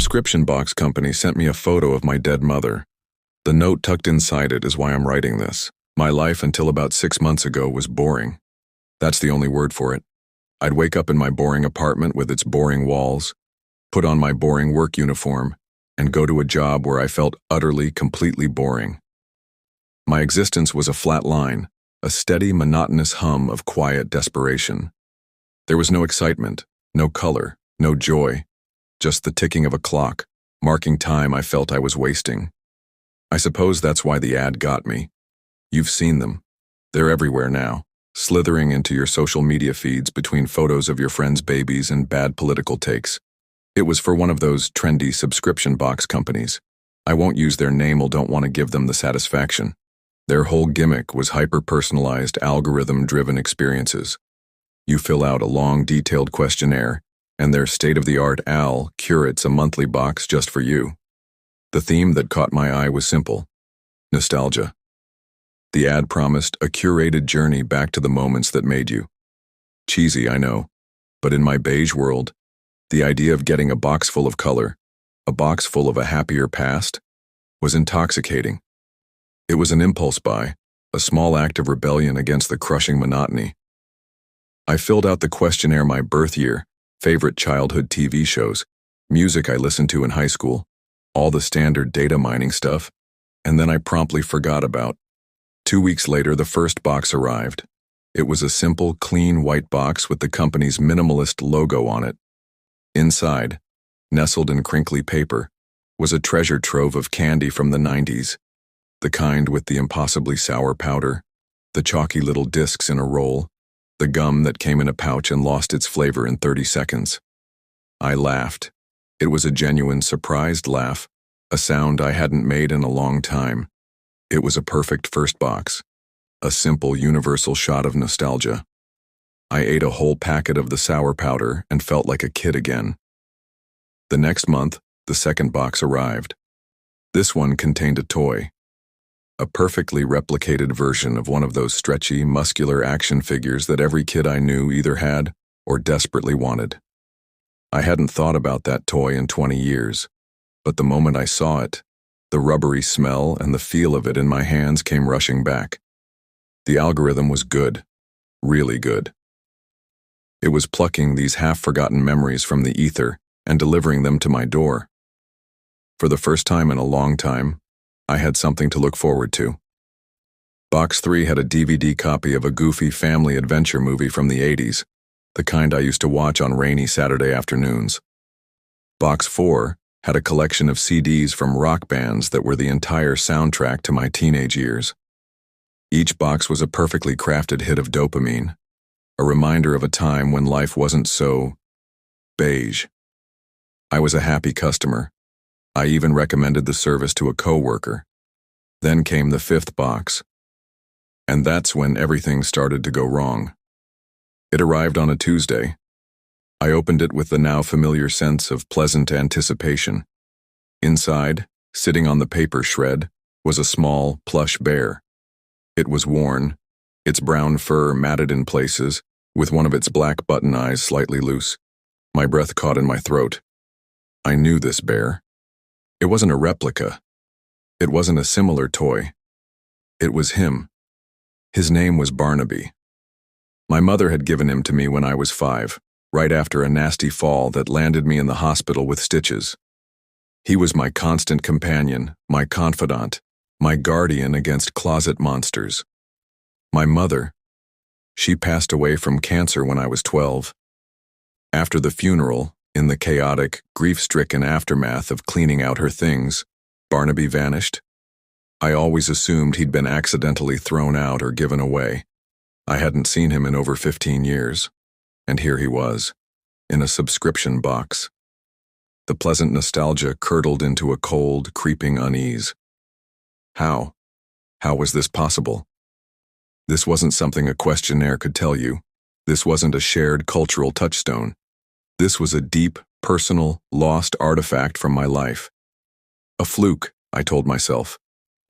subscription box company sent me a photo of my dead mother. The note tucked inside it is why I'm writing this. My life until about 6 months ago was boring. That's the only word for it. I'd wake up in my boring apartment with its boring walls, put on my boring work uniform, and go to a job where I felt utterly, completely boring. My existence was a flat line, a steady, monotonous hum of quiet desperation. There was no excitement, no color, no joy, just the ticking of a clock, marking time I felt I was wasting. I suppose that's why the ad got me. You've seen them. They're everywhere now, slithering into your social media feeds between photos of your friends' babies and bad political takes. It was for one of those trendy subscription box companies. I won't use their name or don't want to give them the satisfaction. Their whole gimmick was hyper-personalized, algorithm-driven experiences. You fill out a long, detailed questionnaire, and their state-of-the-art AL curates a monthly box just for you. The theme that caught my eye was simple: nostalgia. The ad promised a curated journey back to the moments that made you. Cheesy, I know, but in my beige world, the idea of getting a box full of color, a box full of a happier past, was intoxicating. It was an impulse buy, a small act of rebellion against the crushing monotony. I filled out the questionnaire: my birth year, favorite childhood TV shows, music I listened to in high school, all the standard data mining stuff, and then I promptly forgot about. 2 weeks later, the first box arrived. It was a simple, clean white box with the company's minimalist logo on it. Inside, nestled in crinkly paper, was a treasure trove of candy from the 90s, the kind with the impossibly sour powder, the chalky little discs in a roll, the gum that came in a pouch and lost its flavor in 30 seconds. I laughed. It was a genuine, surprised laugh, a sound I hadn't made in a long time. It was a perfect first box, a simple, universal shot of nostalgia. I ate a whole packet of the sour powder and felt like a kid again. The next month, the second box arrived. This one contained a toy, a perfectly replicated version of one of those stretchy, muscular action figures that every kid I knew either had or desperately wanted. I hadn't thought about that toy in 20 years, but the moment I saw it, the rubbery smell and the feel of it in my hands came rushing back. The algorithm was good, really good. It was plucking these half-forgotten memories from the ether and delivering them to my door. For the first time in a long time, I had something to look forward to. Box 3 had a DVD copy of a goofy family adventure movie from the 80s, the kind I used to watch on rainy Saturday afternoons. Box 4 had a collection of CDs from rock bands that were the entire soundtrack to my teenage years. Each box was a perfectly crafted hit of dopamine, a reminder of a time when life wasn't so beige. I was a happy customer. I even recommended the service to a coworker. Then came the fifth box. And that's when everything started to go wrong. It arrived on a Tuesday. I opened it with the now familiar sense of pleasant anticipation. Inside, sitting on the paper shred, was a small, plush bear. It was worn, its brown fur matted in places, with one of its black button eyes slightly loose. My breath caught in my throat. I knew this bear. It wasn't a replica. It wasn't a similar toy. It was him. His name was Barnaby. My mother had given him to me when I was 5, right after a nasty fall that landed me in the hospital with stitches. He was my constant companion, my confidant, my guardian against closet monsters. My mother, she passed away from cancer when I was 12. After the funeral, in the chaotic, grief-stricken aftermath of cleaning out her things, Barnaby vanished. I always assumed he'd been accidentally thrown out or given away. I hadn't seen him in over 15 years, and here he was, in a subscription box. The pleasant nostalgia curdled into a cold, creeping unease. How? How was this possible? This wasn't something a questionnaire could tell you. This wasn't a shared cultural touchstone. This was a deep, personal, lost artifact from my life. A fluke, I told myself.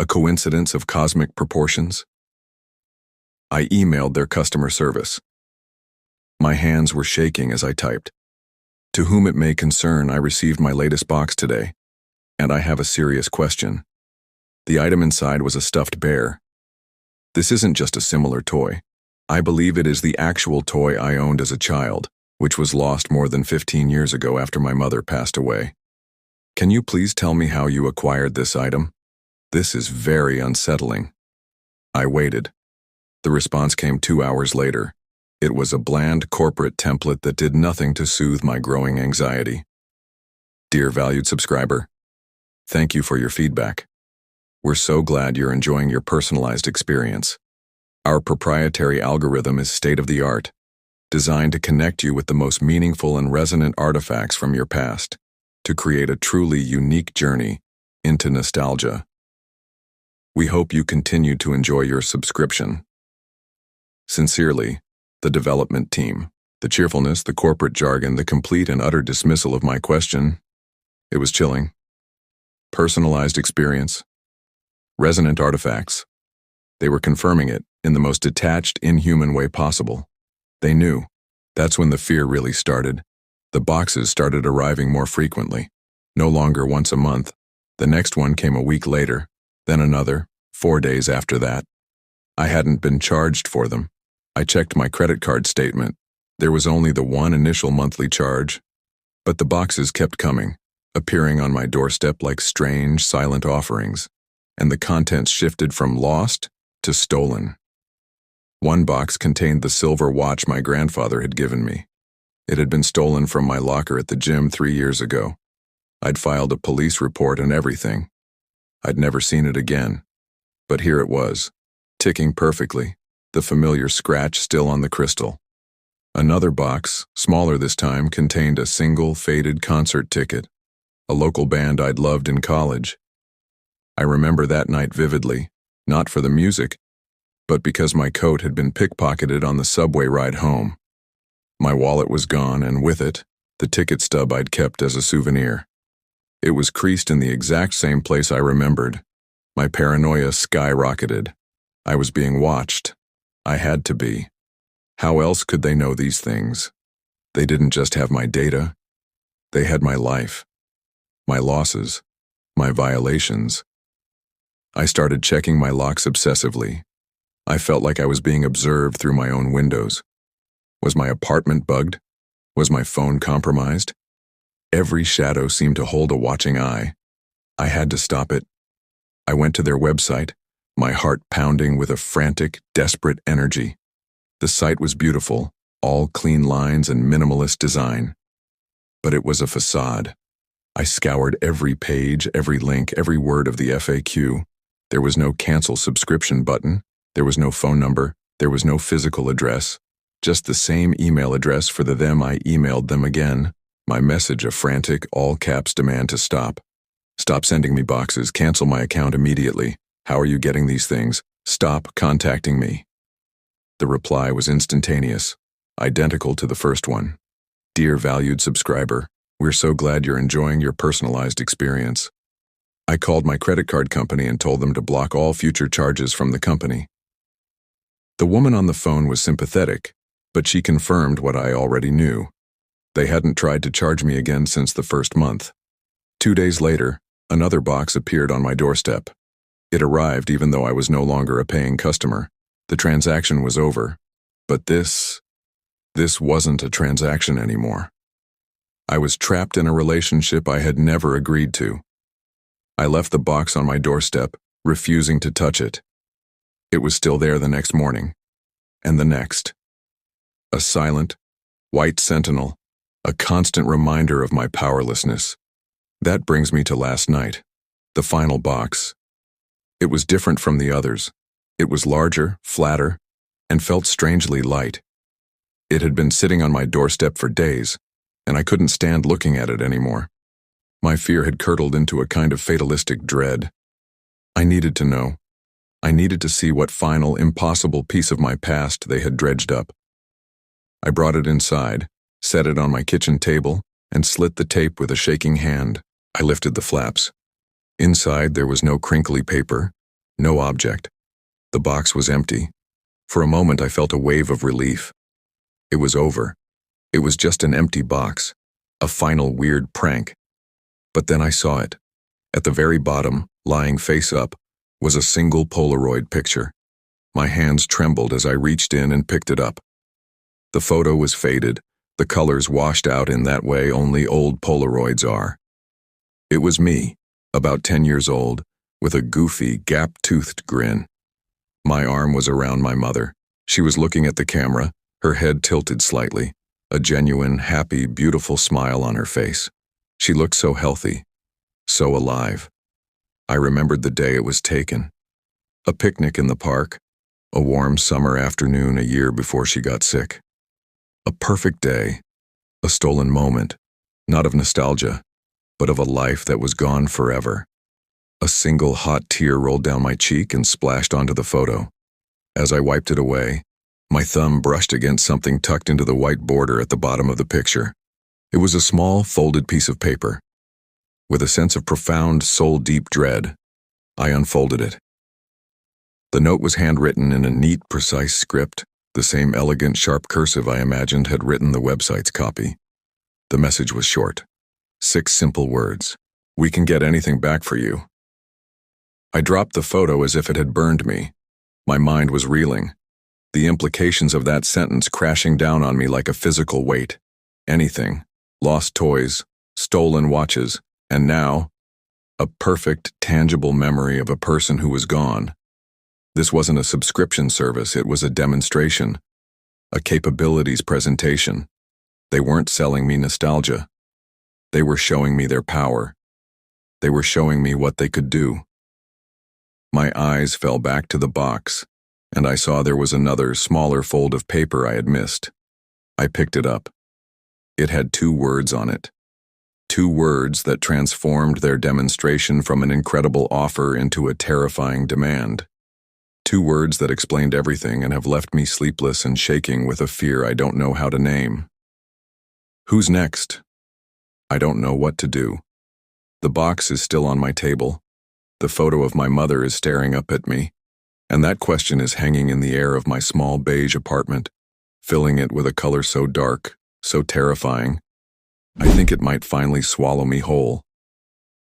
A coincidence of cosmic proportions. I emailed their customer service. My hands were shaking as I typed. To whom it may concern, I received my latest box today, and I have a serious question. The item inside was a stuffed bear. This isn't just a similar toy. I believe it is the actual toy I owned as a child, which was lost more than 15 years ago after my mother passed away. Can you please tell me how you acquired this item? This is very unsettling. I waited. The response came 2 hours later. It was a bland corporate template that did nothing to soothe my growing anxiety. Dear valued subscriber, thank you for your feedback. We're so glad you're enjoying your personalized experience. Our proprietary algorithm is state-of-the-art, designed to connect you with the most meaningful and resonant artifacts from your past, to create a truly unique journey into nostalgia. We hope you continue to enjoy your subscription. Sincerely, the development team. The cheerfulness, the corporate jargon, the complete and utter dismissal of my question. It was chilling. Personalized experience. Resonant artifacts. They were confirming it in the most detached, inhuman way possible. They knew. That's when the fear really started. The boxes started arriving more frequently. No longer once a month. The next one came a week later, then another, 4 days after that. I hadn't been charged for them. I checked my credit card statement. There was only the one initial monthly charge, but the boxes kept coming, appearing on my doorstep like strange, silent offerings, and the contents shifted from lost to stolen. One box contained the silver watch my grandfather had given me. It had been stolen from my locker at the gym 3 years ago. I'd filed a police report and everything. I'd never seen it again. But here it was, ticking perfectly, the familiar scratch still on the crystal. Another box, smaller this time, contained a single faded concert ticket, a local band I'd loved in college. I remember that night vividly, not for the music, but because my coat had been pickpocketed on the subway ride home. My wallet was gone, and with it, the ticket stub I'd kept as a souvenir. It was creased in the exact same place I remembered. My paranoia skyrocketed. I was being watched. I had to be. How else could they know these things? They didn't just have my data. They had my life, my losses, my violations. I started checking my locks obsessively. I felt like I was being observed through my own windows. Was my apartment bugged? Was my phone compromised? Every shadow seemed to hold a watching eye. I had to stop it. I went to their website, my heart pounding with a frantic, desperate energy. The site was beautiful, all clean lines and minimalist design. But it was a facade. I scoured every page, every link, every word of the FAQ. There was no cancel subscription button. There was no phone number. There was no physical address. Just the same email address for them. I emailed them again. My message a frantic, all-caps demand to stop. Stop sending me boxes. Cancel my account immediately. How are you getting these things? Stop contacting me. The reply was instantaneous, identical to the first one. Dear valued subscriber, we're so glad you're enjoying your personalized experience. I called my credit card company and told them to block all future charges from the company. The woman on the phone was sympathetic, but she confirmed what I already knew. They hadn't tried to charge me again since the first month. 2 days later, another box appeared on my doorstep. It arrived even though I was no longer a paying customer. The transaction was over, but this wasn't a transaction anymore. I was trapped in a relationship I had never agreed to. I left the box on my doorstep, refusing to touch it. It was still there the next morning, and the next. A silent, white sentinel, a constant reminder of my powerlessness. That brings me to last night, the final box. It was different from the others. It was larger, flatter, and felt strangely light. It had been sitting on my doorstep for days, and I couldn't stand looking at it anymore. My fear had curdled into a kind of fatalistic dread. I needed to know. I needed to see what final, impossible piece of my past they had dredged up. I brought it inside, set it on my kitchen table, and slit the tape with a shaking hand. I lifted the flaps. Inside there was no crinkly paper, no object. The box was empty. For a moment I felt a wave of relief. It was over. It was just an empty box. A final weird prank. But then I saw it. At the very bottom, lying face up, was a single Polaroid picture. My hands trembled as I reached in and picked it up. The photo was faded, the colors washed out in that way only old Polaroids are. It was me, about 10 years old, with a goofy, gap-toothed grin. My arm was around my mother. She was looking at the camera, her head tilted slightly, a genuine, happy, beautiful smile on her face. She looked so healthy, so alive. I remembered the day it was taken. A picnic in the park, a warm summer afternoon a year before she got sick. A perfect day, a stolen moment, not of nostalgia, but of a life that was gone forever. A single hot tear rolled down my cheek and splashed onto the photo. As I wiped it away, my thumb brushed against something tucked into the white border at the bottom of the picture. It was a small, folded piece of paper. With a sense of profound, soul-deep dread, I unfolded it. The note was handwritten in a neat, precise script, the same elegant, sharp cursive I imagined had written the website's copy. The message was short. 6 simple words. "We can get anything back for you." I dropped the photo as if it had burned me. My mind was reeling. The implications of that sentence crashing down on me like a physical weight. Anything. Lost toys, stolen watches, and now, a perfect, tangible memory of a person who was gone. This wasn't a subscription service, it was a demonstration, a capabilities presentation. They weren't selling me nostalgia. They were showing me their power. They were showing me what they could do. My eyes fell back to the box, and I saw there was another, smaller fold of paper I had missed. I picked it up. It had 2 words on it. 2 words that transformed their demonstration from an incredible offer into a terrifying demand. 2 words that explained everything and have left me sleepless and shaking with a fear I don't know how to name. Who's next? I don't know what to do. The box is still on my table. The photo of my mother is staring up at me, and that question is hanging in the air of my small beige apartment, filling it with a color so dark, so terrifying. I think it might finally swallow me whole.